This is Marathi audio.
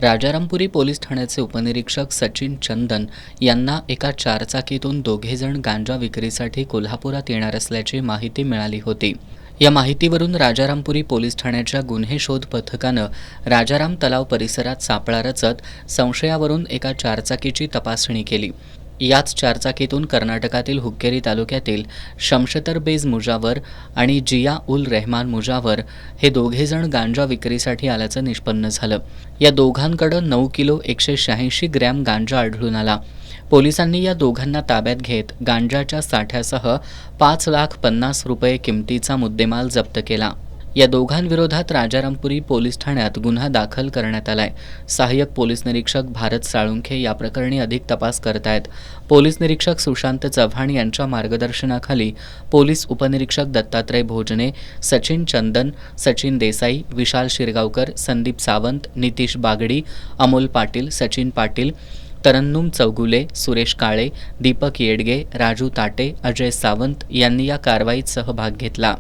राजारामपुरी पोलीस ठाण्याचे उपनिरीक्षक सचिन चंदन यांना एका चारचाकीतून दोघेजण गांजा विक्रीसाठी कोल्हापुरात येणार असल्याची माहिती मिळाली होती। या माहितीवरून राजारामपुरी पोलीस ठाण्याच्या गुन्हे शोध पथकानं राजाराम तलाव परिसरात सापळा रचत संशयावरून एका चारचाकीची तपासणी केली। याच चारचाकीतून कर्नाटकातील हुक्केरी तालुक्यातील शमशतर बेज मुजावर आणि जिया उल रहमान मुजावर हे दोघेजण गांजा विक्रीसाठी आल्याचं निष्पन्न झालं। या दोघांकडे 9 किलो 186 ग्रॅम गांजा आढळून आला। पोलिसांनी या दोघांना ताब्यात घेत गांजाच्या साठ्यासह 5,50,000 रुपये किमतीचा मुद्देमाल जप्त केला। या दोघांविरोधात राजारामपुरी पोलीस ठाण्यात गुन्हा दाखल करण्यात आलाय। सहाय्यक पोलीस निरीक्षक भारत साळुंखे या प्रकरणी अधिक तपास करतायत। पोलीस निरीक्षक सुशांत चव्हाण यांच्या मार्गदर्शनाखाली पोलीस उपनिरीक्षक दत्तात्रय भोजने, सचिन चंदन, सचिन देसाई, विशाल शिरगावकर, संदीप सावंत, नितीश बागडी, अमोल पाटील, सचिन पाटील, तरन्नुम चौगुले, सुरेश काळे, दीपक येडगे, राजू ताटे, अजय सावंत यांनी या कारवाईत सहभाग घेतला।